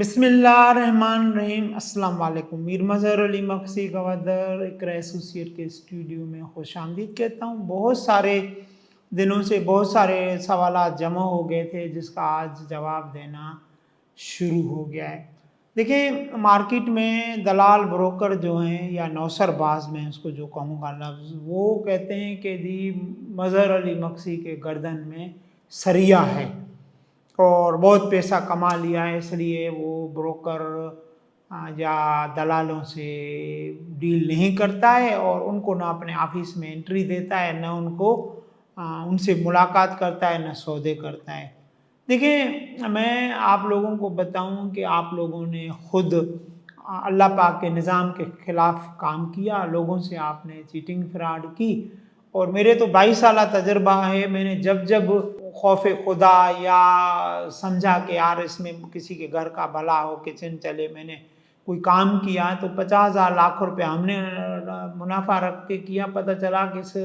बिस्मिल्लाहिर्रहमानिर्रहीम। अस्सलाम वालेकुम। मीर मज़हर अली मक्सी गवादर इकरा एसोसिएट के स्टूडियो में खुश आमदीद कहता हूँ। बहुत सारे दिनों से बहुत सारे सवालात जमा हो गए थे जिसका आज जवाब देना शुरू हो गया है। देखिए, मार्केट में दलाल ब्रोकर जो हैं या नौसरबाज में उसको जो कहूँगा लफ्ज़, वो कहते हैं कि जी मज़हर अली मक्सी के गर्दन में सरिया है और बहुत पैसा कमा लिया है, इसलिए वो ब्रोकर या दलालों से डील नहीं करता है और उनको ना अपने ऑफिस में एंट्री देता है, ना उनको उनसे मुलाकात करता है, ना सौदे करता है। देखिए, मैं आप लोगों को बताऊं कि आप लोगों ने खुद अल्लाह पाक के निज़ाम के ख़िलाफ़ काम किया, लोगों से आपने चीटिंग फ्रॉड की। और मेरे तो 22 साल तजर्बा है। मैंने जब जब खौफ खुदा या समझा कि यार इसमें किसी के घर का भला हो, किचन चले, मैंने कोई काम किया तो 50,000 लाख रुपए हमने मुनाफा रख के किया। पता चला कि इस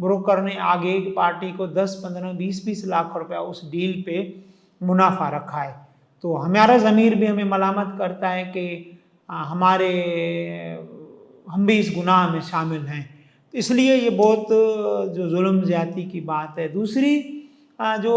ब्रोकर ने आगे एक पार्टी को 10, 15, 20 लाख रुपया उस डील पे मुनाफा रखा है। तो हमारा ज़मीर भी हमें मलामत करता है कि हम भी इस गुनाह में शामिल हैं। इसलिए ये बहुत जो जुल्म ज़्यादती की बात है। दूसरी जो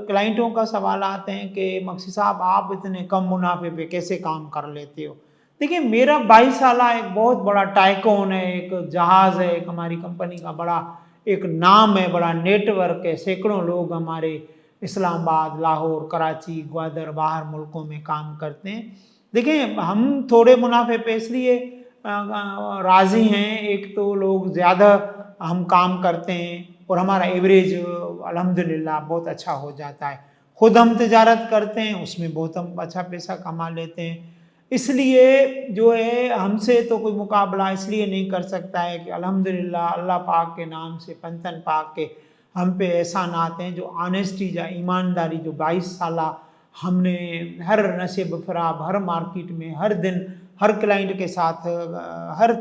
क्लाइंटों का सवाल आते हैं कि मक्सी साहब आप इतने कम मुनाफे पे कैसे काम कर लेते हो। देखिए, मेरा 22 साल एक बहुत बड़ा टाइकोन है, एक जहाज़ है, एक हमारी कंपनी का बड़ा एक नाम है, बड़ा नेटवर्क है। सैकड़ों लोग हमारे इस्लामाबाद, लाहौर, कराची, ग्वादर, बाहर मुल्कों में काम करते हैं। देखिए, हम थोड़े मुनाफे पे इसलिए राज़ी हैं, एक तो लोग ज़्यादा हम काम करते हैं और हमारा एवरेज अल्हम्दुलिल्लाह बहुत अच्छा हो जाता है। खुद हम तिजारत करते हैं, उसमें बहुत हम अच्छा पैसा कमा लेते हैं। इसलिए जो है हमसे तो कोई मुकाबला इसलिए नहीं कर सकता है कि अल्हम्दुलिल्लाह अल्लाह पाक के नाम से, पंतन पाक के हम पे एहसानात हैं, जो ऑनेस्टी या ईमानदारी जो 22 साल हमने हर नशेब फराब, हर मार्केट में, हर दिन, हर क्लाइंट के साथ हर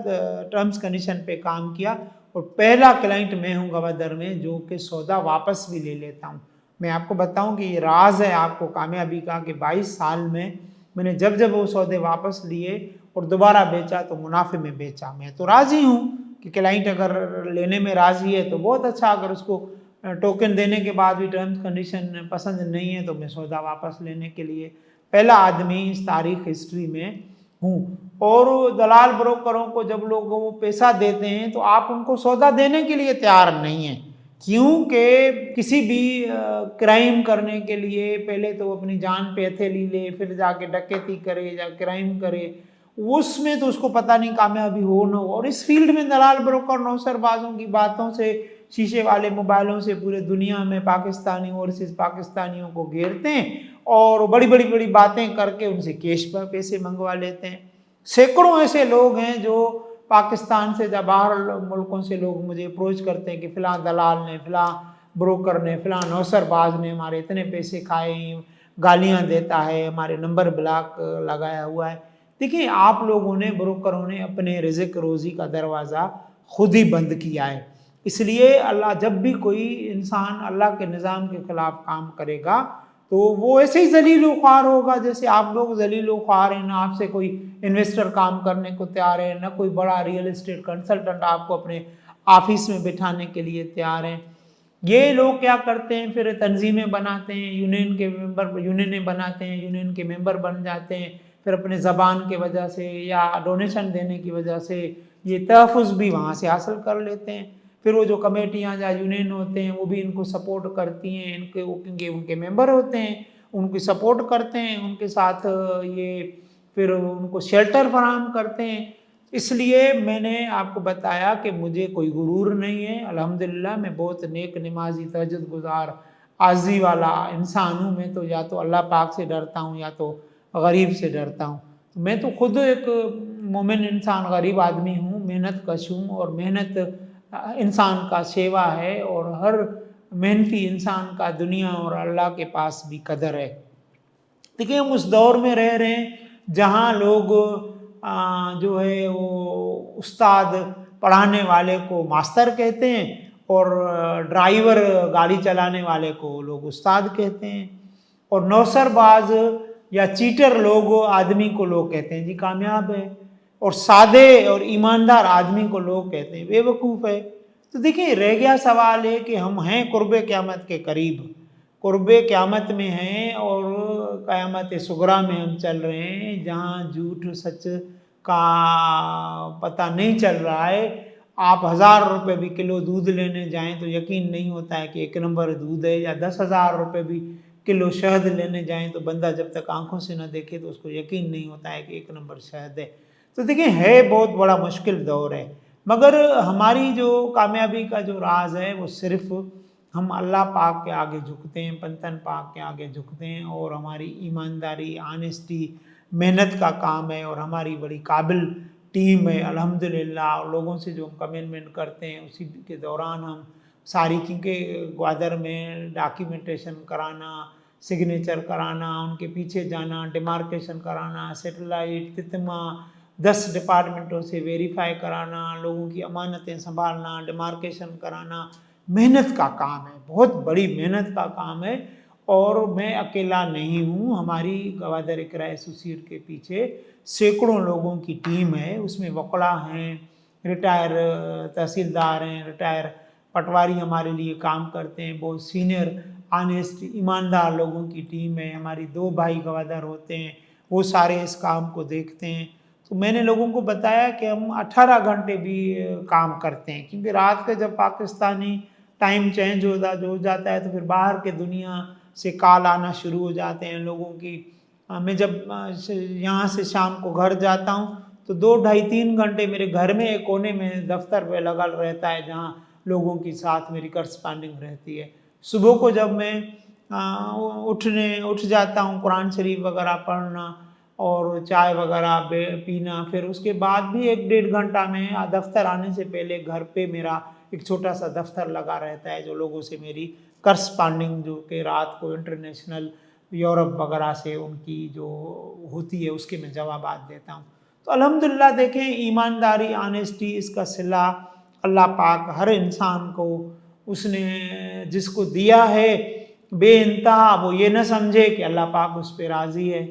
टर्म्स कंडीशन पे काम किया। और पहला क्लाइंट मैं हूँ गवादर में जो कि सौदा वापस भी ले लेता हूँ। मैं आपको बताऊँ कि ये राज है आपको कामयाबी का कि 22 साल में मैंने जब जब वो सौदे वापस लिए और दोबारा बेचा तो मुनाफे में बेचा। मैं तो राज़ी हूँ कि क्लाइंट अगर लेने में राज़ी है तो बहुत अच्छा, अगर उसको टोकन देने के बाद भी टर्म्स कंडीशन पसंद नहीं है तो मैं सौदा वापस लेने के लिए पहला आदमी इस तारीख हिस्ट्री में हूँ। और दलाल ब्रोकरों को जब लोग वो पैसा देते हैं तो आप उनको सौदा देने के लिए तैयार नहीं हैं, क्योंकि किसी भी क्राइम करने के लिए पहले तो अपनी जान पे हथेली ले, फिर जाके डकैती करे या क्राइम करे, उसमें तो उसको पता नहीं कामयाबी हो ना हो। और इस फील्ड में दलाल ब्रोकर नौसरबाजों की बातों से, शीशे वाले मोबाइलों से पूरे दुनिया में पाकिस्तानी ओवरसीज पाकिस्तानियों को घेरते हैं और बड़ी बड़ी बातें करके उनसे कैश पर पैसे मंगवा लेते हैं। सैकड़ों ऐसे लोग हैं जो पाकिस्तान से या बाहर मुल्कों से लोग मुझे अप्रोच करते हैं कि फ़लाँ दलाल ने, फ़लाँ ब्रोकर ने, फ़लाँ नौसरबाज ने हमारे इतने पैसे खाए, गालियाँ देता है, हमारे नंबर ब्लॉक लगाया हुआ है। देखिए, आप लोगों ने, ब्रोकरों ने अपने रिज़्क रोज़ी का दरवाज़ा खुद ही बंद किया है। इसलिए अल्लाह, जब भी कोई इंसान अल्लाह के निज़ाम के ख़िलाफ़ काम करेगा तो वो ऐसे ही ज़लील व ख्वार होगा जैसे आप लोग ज़लील व ख्वार हैं। ना आपसे कोई इन्वेस्टर काम करने को तैयार है, ना कोई बड़ा रियल एस्टेट कंसल्टेंट आपको अपने ऑफिस में बिठाने के लिए तैयार है। ये लोग क्या करते हैं, फिर तंजीमें बनाते हैं, यूनियन के मेंबर, यूनियनें बनाते हैं, यूनियन के मेंबर बन जाते हैं, फिर अपने ज़बान के वजह से या डोनेशन देने की वजह से ये तहफ़्फ़ुज़ भी वहाँ से हासिल कर लेते हैं। फिर वो जो कमेटियाँ या यूनियन होते हैं वो भी इनको सपोर्ट करती हैं, इनके क्योंकि उनके मेंबर होते हैं, उनकी सपोर्ट करते हैं, उनके साथ ये फिर उनको शेल्टर फराहम करते हैं। इसलिए मैंने आपको बताया कि मुझे कोई गुरूर नहीं है। अल्हम्दुलिल्लाह मैं बहुत नेक नमाजी, तहज्जुद गुज़ार, आज़ी वाला इंसान हूँ। मैं तो या तो अल्लाह पाक से डरता हूँ या तो गरीब से डरता हूँ। मैं तो खुद एक मोमिन इंसान, गरीब आदमी हूँ, मेहनत कश हूँ और मेहनत इंसान का सेवा है और हर मेहनती इंसान का दुनिया और अल्लाह के पास भी कदर है। देखिए, हम उस दौर में रह रहे हैं जहाँ लोग जो है वो उस्ताद पढ़ाने वाले को मास्टर कहते हैं और ड्राइवर गाड़ी चलाने वाले को लोग उस्ताद कहते हैं। और नौसरबाज یا چیٹر لوگ آدمی کو لوگ کہتے ہیں جی کامیاب ہے، اور سادے اور ایماندار آدمی کو لوگ کہتے ہیں بے وقوف ہے۔ تو دیکھیں رہ گیا سوال ہے کہ ہم ہیں قرب قیامت کے قریب، قرب قیامت میں ہیں، اور قیامت صغریٰ میں ہم چل رہے ہیں، جہاں جھوٹ سچ کا پتہ نہیں چل رہا ہے۔ آپ 1000 روپے بھی کلو دودھ لینے جائیں تو یقین نہیں ہوتا ہے کہ 1 نمبر دودھ ہے، یا 10,000 روپے بھی کلو شہد لینے جائیں تو بندہ جب تک آنکھوں سے نہ دیکھے تو اس کو یقین نہیں ہوتا ہے کہ 1 نمبر شہد ہے۔ تو دیکھیں ہے بہت بڑا مشکل دور ہے، مگر ہماری جو کامیابی کا جو راز ہے وہ صرف ہم اللہ پاک کے آگے جھکتے ہیں، پنتن پاک کے آگے جھکتے ہیں، اور ہماری ایمانداری، آنیسٹی، محنت کا کام ہے، اور ہماری بڑی قابل ٹیم ہے الحمدللہ، اور لوگوں سے جو ہم کمٹمنٹ کرتے ہیں اسی کے دوران ہم ساری، کیونکہ گوادر میں ڈاکیومنٹیشن کرانا، سگنیچر کرانا، ان کے پیچھے جانا، ڈیمارکیشن کرانا، سیٹلائٹ، تتما، 10 ڈپارٹمنٹوں سے ویریفائی کرانا، لوگوں کی امانتیں سنبھالنا، ڈیمارکیشن کرانا، محنت کا کام ہے، بہت بڑی محنت کا کام ہے، اور میں اکیلا نہیں ہوں، ہماری گوادر اقرا ایسوسی ایٹ کے پیچھے سینکڑوں لوگوں کی ٹیم ہے، اس میں وکلا ہیں، ریٹائر تحصیلدار ہیں، ریٹائر پٹواری ہمارے لیے کام کرتے ہیں، بہت سینئر آنیسٹ ایماندار لوگوں کی ٹیم ہے، ہماری 2 بھائی گوادر ہوتے ہیں، وہ سارے اس کام کو دیکھتے ہیں۔ تو میں نے لوگوں کو بتایا کہ ہم 18 گھنٹے بھی کام کرتے ہیں، کیونکہ رات کا جب پاکستانی ٹائم چینج ہو جاتا ہے تو پھر باہر کے دنیا سے کال آنا شروع ہو جاتے ہیں لوگوں کی۔ میں جب یہاں سے شام کو گھر جاتا ہوں تو 2 ڈھائی 3 گھنٹے میرے گھر میں ایک کونے میں دفتر پہ لگا رہتا ہے، جہاں لوگوں کے ساتھ میری کرسپانڈنگ رہتی ہے۔ صبح کو جب میں اٹھ جاتا ہوں، قرآن شریف وغیرہ پڑھنا اور چائے وغیرہ پینا، پھر اس کے بعد بھی 1 ڈیڑھ گھنٹہ میں دفتر آنے سے پہلے گھر پہ میرا ایک چھوٹا سا دفتر لگا رہتا ہے، جو لوگوں سے میری کرسپانڈنگ جو کہ رات کو انٹرنیشنل یورپ وغیرہ سے ان کی جو ہوتی ہے اس کے میں جوابات دیتا ہوں۔ تو الحمدللہ دیکھیں ایمانداری، آنیسٹی، اس کا صلہ اللہ پاک ہر انسان کو اس نے جس کو دیا ہے بے انتہا، وہ یہ نہ سمجھے کہ اللہ پاک اس پہ راضی ہے،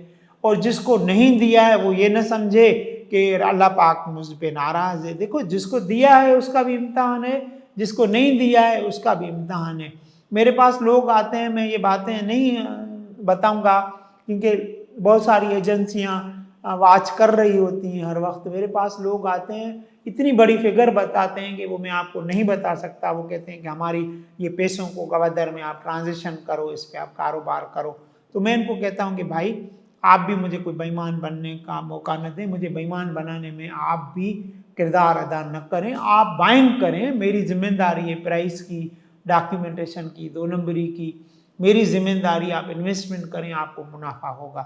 اور جس کو نہیں دیا ہے وہ یہ نہ سمجھے کہ اللہ پاک مجھ پہ ناراض ہے۔ دیکھو جس کو دیا ہے اس کا بھی امتحان ہے، جس کو نہیں دیا ہے اس کا بھی امتحان ہے۔ میرے پاس لوگ آتے ہیں، میں یہ باتیں نہیں بتاؤں گا کیونکہ بہت ساری ایجنسیاں واچ کر رہی ہوتی ہیں ہر وقت، میرے پاس لوگ آتے ہیں اتنی بڑی فگر بتاتے ہیں کہ وہ میں آپ کو نہیں بتا سکتا، وہ کہتے ہیں کہ ہماری یہ پیسوں کو گوادر میں آپ ٹرانزیکشن کرو، اس پہ آپ کاروبار کرو۔ تو میں ان کو کہتا ہوں کہ بھائی آپ بھی مجھے کوئی بے ایمان بننے کا موقع نہ دیں، مجھے بے ایمان بنانے میں آپ بھی کردار ادا نہ کریں، آپ بائنگ کریں، میری ذمہ داری ہے پرائس کی، ڈاکیومنٹیشن کی، 2 نمبری کی، میری ذمہ داری، آپ انویسٹمنٹ کریں، آپ کو منافع ہوگا۔